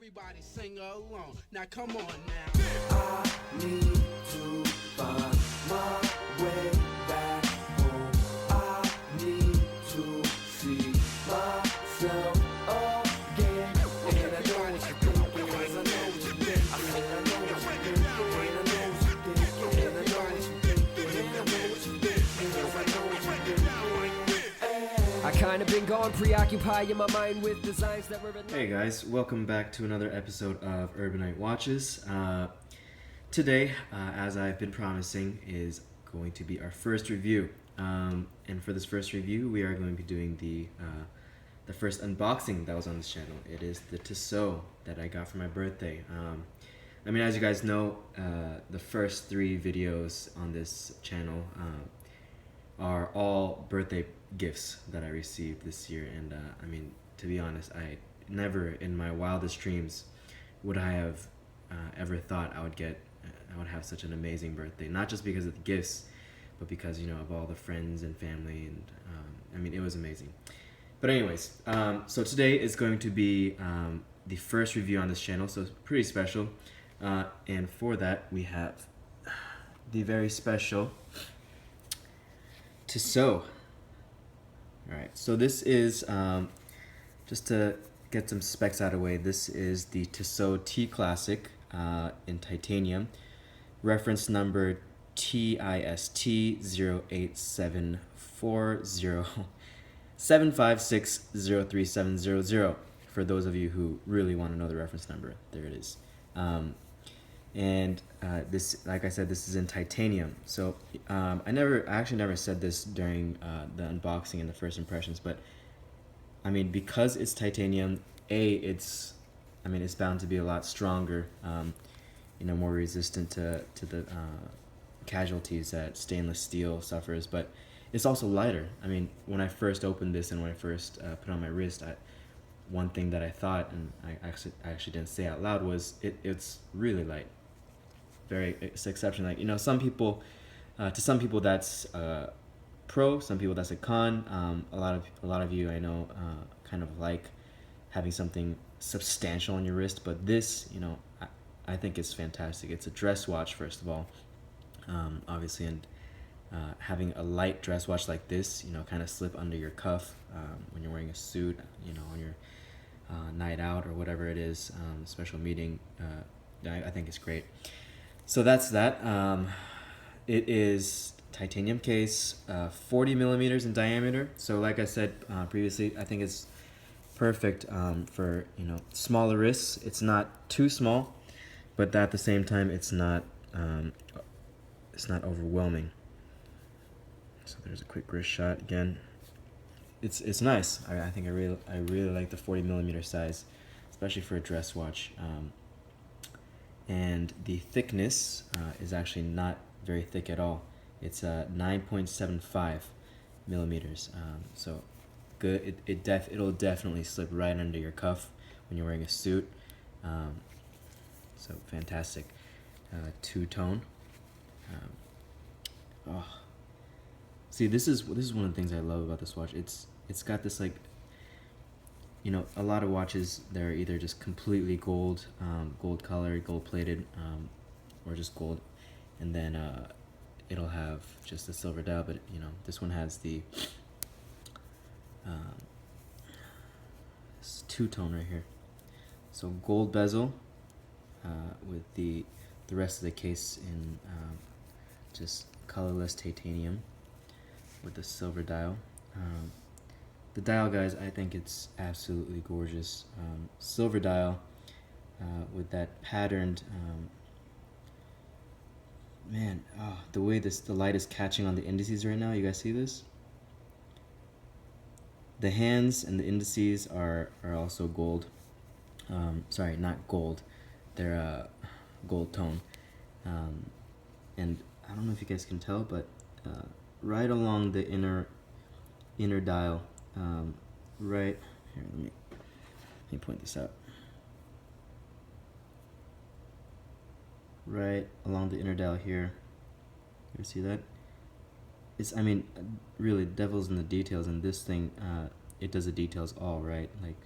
Everybody sing along. Now come on now. I need to find my way back home. I need to see myself again. And I know what you're thinking, 'cause I know what you're thinking. And I know what you're thinking, and I know what you're thinking. And I know what you're thinking, and I know what you're thinking. 'Cause I know what you're thinking. I kinda been gone, preoccupied in my mind with designs that were... Hey guys, welcome back to another episode of UrbaniteWatches. Today, as I've been promising, is going to be our first review. And for this first review, we are going to be doing the first unboxing that was on this channel. It is the Tissot that I got for my birthday. I mean, as you guys know, the first 3 videos on this channel are all birthday gifts that I received this year, and I mean, to be honest, I never in my wildest dreams would I have ever thought I would have such an amazing birthday, not just because of the gifts, but because, you know, of all the friends and family, and I mean, it was amazing. But anyways, so today is going to be the first review on this channel, so it's pretty special, and for that we have the very special Tissot. Alright, so this is, just to get some specs out of the way, this is the Tissot T Classic in titanium, reference number TIST 0874075603700, for those of you who really want to know the reference number. There it is. And this, like I said, this is in titanium. So I actually never said this during the unboxing and the first impressions, but I mean, because it's titanium, it's bound to be a lot stronger, you know, more resistant to the casualties that stainless steel suffers, but it's also lighter. I mean, when I first opened this and when I first put it on my wrist, one thing that I thought, and I actually didn't say out loud, was it's really light. It's exceptional. Like, you know, some people, to some people that's pro, some people that's a con. A lot of you I know kind of like having something substantial on your wrist, but this, you know, I think it's fantastic. It's a dress watch, first of all, obviously, and having a light dress watch like this, you know, kind of slip under your cuff when you're wearing a suit, you know, on your night out or whatever it is, special meeting. I think it's great. So that's that. It is titanium case, 40 millimeters in diameter. So like I said previously, I think it's perfect for, you know, smaller wrists. It's not too small, but at the same time, it's not overwhelming. So there's a quick wrist shot again. It's nice. I think I really like the 40 millimeter size, especially for a dress watch. And the thickness is actually not very thick at all. It's 9.75 millimeters. So good. It'll definitely slip right under your cuff when you're wearing a suit. So fantastic. Two-tone. See, this is one of the things I love about this watch. It's got this, like, you know, a lot of watches, they're either just completely gold, gold colored, gold plated, or just gold, and then it'll have just a silver dial. But, you know, this one has the two-tone right here. So gold bezel with the rest of the case in just colorless titanium with the silver dial. The dial, guys, I think it's absolutely gorgeous. Silver dial with that patterned, the way the light is catching on the indices right now. You guys see this? The hands and the indices are also gold. Sorry, not gold. They're gold tone. And I don't know if you guys can tell, but right along the inner dial, right here, let me point this out. Right along the inner dial here, you see that? I mean, really, devil's in the details, and this thing, it does the details all right. Like,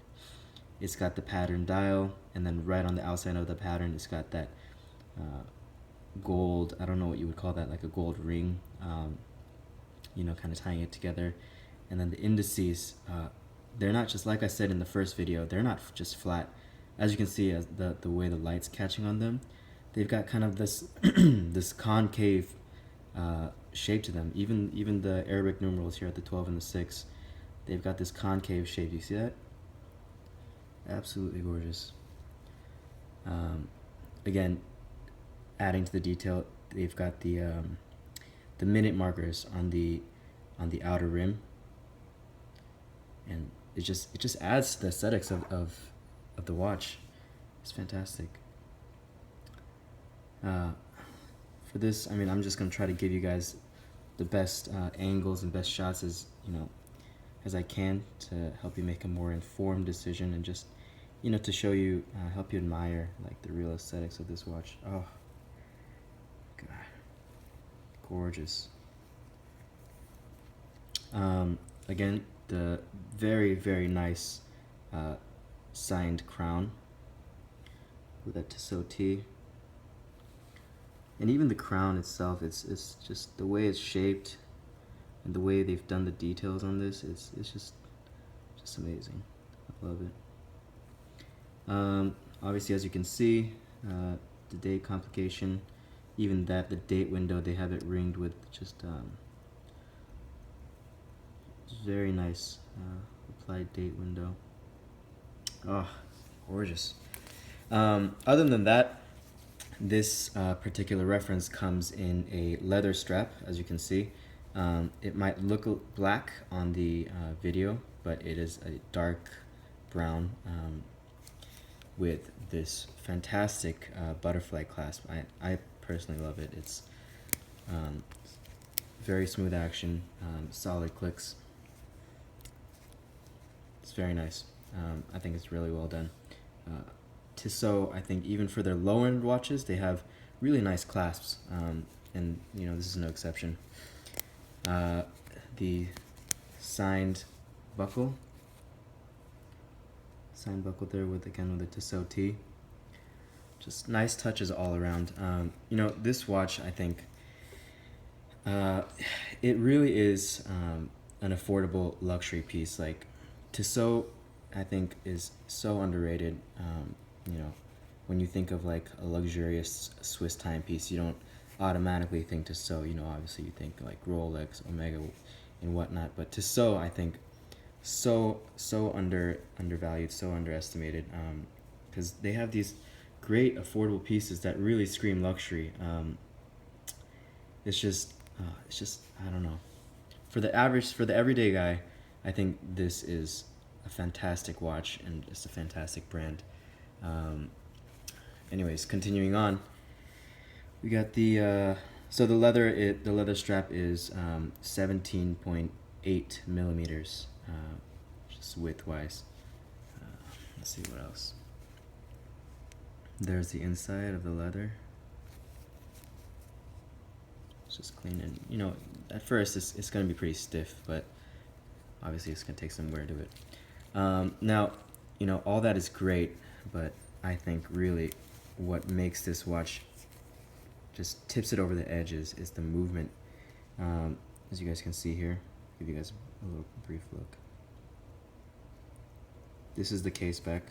It's got the pattern dial, and then right on the outside of the pattern, it's got that gold, I don't know what you would call that, like a gold ring, you know, kind of tying it together. And then the indices, they're not just, like I said in the first video, they're not just flat. As you can see, as the way the light's catching on them, they've got kind of this this concave shape to them. Even the Arabic numerals here at the 12 and the 6, they've got this concave shape. You see that? Absolutely gorgeous. Again, adding to the detail, they've got the minute markers on the outer rim, and it just adds to the aesthetics of the watch. It's fantastic. For this, I mean, I'm just gonna try to give you guys the best angles and best shots as I can to help you make a more informed decision, and just to show you, help you admire like the real aesthetics of this watch. Oh God, gorgeous. Again, the very nice signed crown with that Tissot T. And even the crown itself, it's just the way it's shaped and the way they've done the details on this, it's just amazing. I love it. Obviously, as you can see, the date complication, even that, the date window, they have it ringed with just very nice applied date window. Oh, gorgeous. Other than that, this particular reference comes in a leather strap, as you can see. It might look black on the video, but it is a dark brown with this fantastic butterfly clasp. I personally love it. It's very smooth action, solid clicks. It's very nice. I think it's really well done. Tissot, I think even for their low-end watches, they have really nice clasps, and this is no exception. The signed buckle there with the Tissot T. Just nice touches all around. This watch, I think, it really is an affordable luxury piece. Like, Tissot, I think, is so underrated. When you think of like a luxurious Swiss timepiece, you don't automatically think Tissot. Obviously you think like Rolex, Omega, and whatnot. But Tissot, I think, so undervalued, so underestimated, because they have these great affordable pieces that really scream luxury. It's just I don't know. For the everyday guy, I think this is a fantastic watch, and it's a fantastic brand. Anyways, continuing on, we got the the leather strap is 17.8 millimeters, just width-wise. Let's see what else. There's the inside of the leather. It's just clean, and at first it's going to be pretty stiff, but obviously it's going to take some wear to it. Now, all that is great, but I think really what makes this watch, just tips it over the edges, is the movement. As you guys can see here, give you guys a little brief look. This is the case back.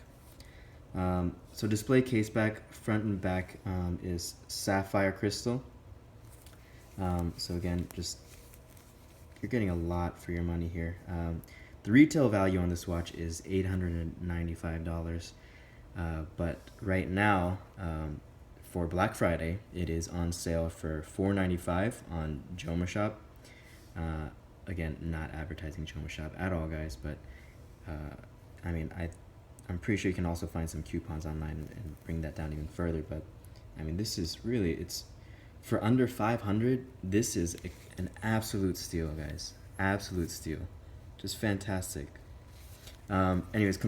So display case back, front and back, is sapphire crystal. So again, just you're getting a lot for your money here. The retail value on this watch is $895, but right now, for Black Friday, it is on sale for $495 on Joma Shop. Again, not advertising Joma Shop at all, guys, but I mean, I'm pretty sure you can also find some coupons online and bring that down even further. But I mean, this is really, it's for under $500. This is an absolute steal, guys. Absolute steal. Just fantastic. Anyways,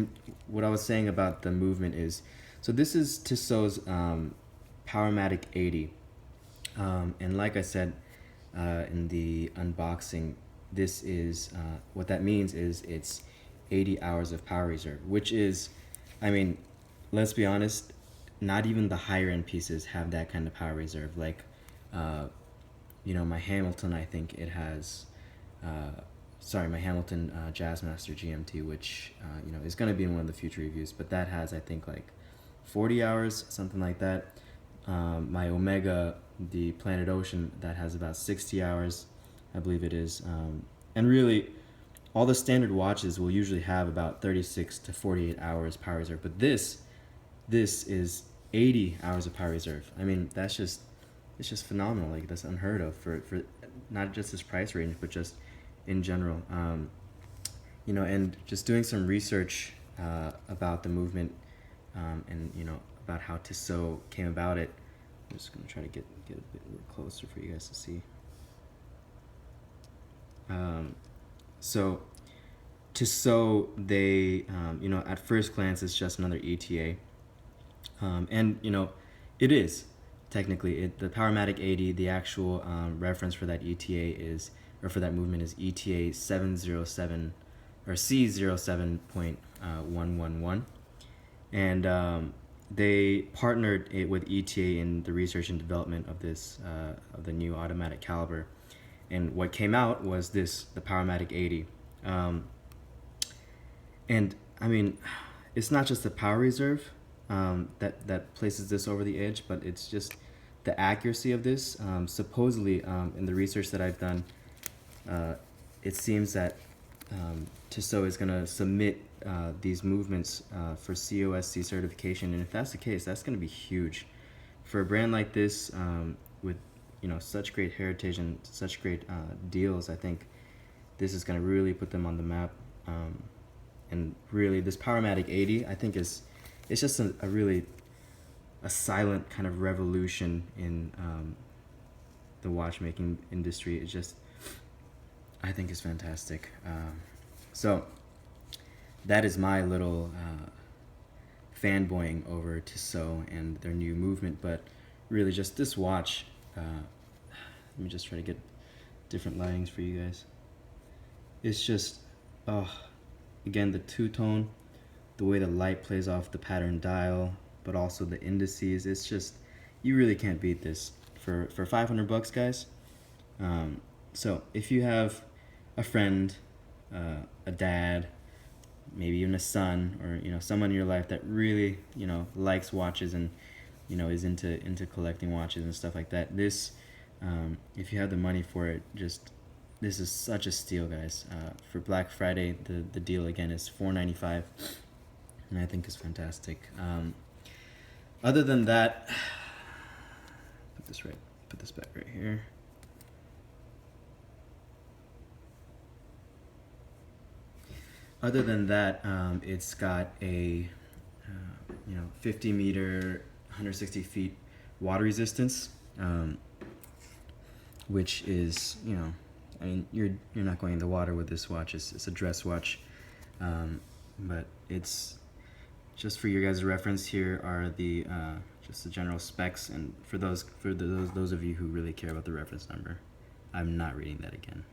what I was saying about the movement is, so this is Tissot's Powermatic 80, and like I said in the unboxing, this is what that means is it's 80 hours of power reserve, which is I mean, let's be honest, not even the higher end pieces have that kind of power reserve. Like, my Hamilton, I think it has, my Hamilton Jazzmaster GMT, which, is going to be in one of the future reviews, but that has, I think, like 40 hours, something like that. My Omega, the Planet Ocean, that has about 60 hours, I believe it is. And really, all the standard watches will usually have about 36 to 48 hours power reserve, but this is 80 hours of power reserve. I mean, it's just phenomenal. Like, that's unheard of for not just this price range, but just in general. And just doing some research about the movement, and about how Tissot came about it. I'm just gonna try to get a bit closer for you guys to see. So Tissot, they, at first glance, it's just another ETA. And, it is, technically. The Powermatic 80, the actual reference for that ETA for that movement is ETA 707, or C07.111. And they partnered it with ETA in the research and development of this, of the new automatic caliber. And what came out was the Powermatic 80. And I mean, it's not just the power reserve that places this over the edge, but it's just the accuracy of this. Supposedly, in the research that I've done, it seems that Tissot is going to submit these movements for COSC certification, and if that's the case, that's going to be huge for a brand like this, with such great heritage and such great deals. I think this is going to really put them on the map. And really, this Powermatic 80, I think it's just a really silent kind of revolution in the watchmaking industry. It's just, I think it's fantastic. So that is my little fanboying over Tissot and their new movement. But really, just this watch. Let me just try to get different lightings for you guys. It's just, again, the two-tone, the way the light plays off the pattern dial, but also the indices. It's just, you really can't beat this for $500, guys. So if you have a friend, a dad, maybe even a son, or someone in your life that really likes watches and is into collecting watches and stuff like that, this, if you have the money for it, this is such a steal, guys. For Black Friday, the deal again is $495, and I think it's fantastic. Other than that, put this back right here. Other than that, it's got a 50 meter, 160 feet water resistance, which is, I mean, you're not going in the water with this watch. It's a dress watch, but it's just for your guys' reference. Here are the just the general specs, and for those of you who really care about the reference number, I'm not reading that again.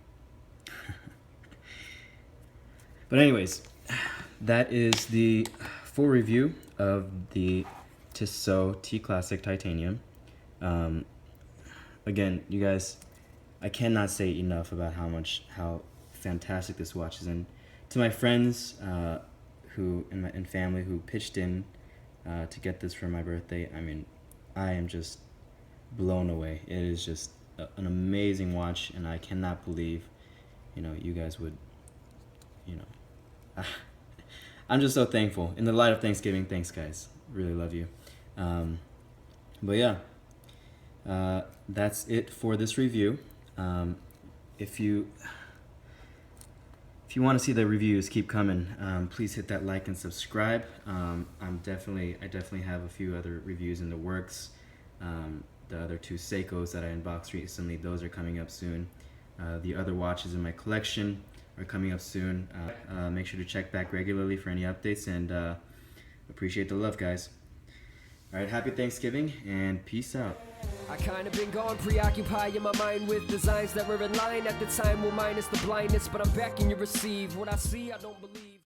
But anyways, that is the full review of the Tissot T-Classic Titanium. Again, you guys, I cannot say enough about how fantastic this watch is. And to my friends and family who pitched in to get this for my birthday, I mean, I am just blown away. It is just an amazing watch, and I cannot believe, you guys would, I'm just so thankful. In the light of Thanksgiving, thanks, guys. Really love you. But yeah, that's it for this review. If you want to see the reviews keep coming, please hit that like and subscribe. I definitely have a few other reviews in the works. The other two Seikos that I unboxed recently, those are coming up soon. The other watches in my collection are coming up soon. Make sure to check back regularly for any updates, and appreciate the love, guys. Alright, happy Thanksgiving, and peace out. I kinda been gone, preoccupied in my mind with designs that were in line at the time, will minus the blindness, but I'm back and you receive what I see, I don't believe.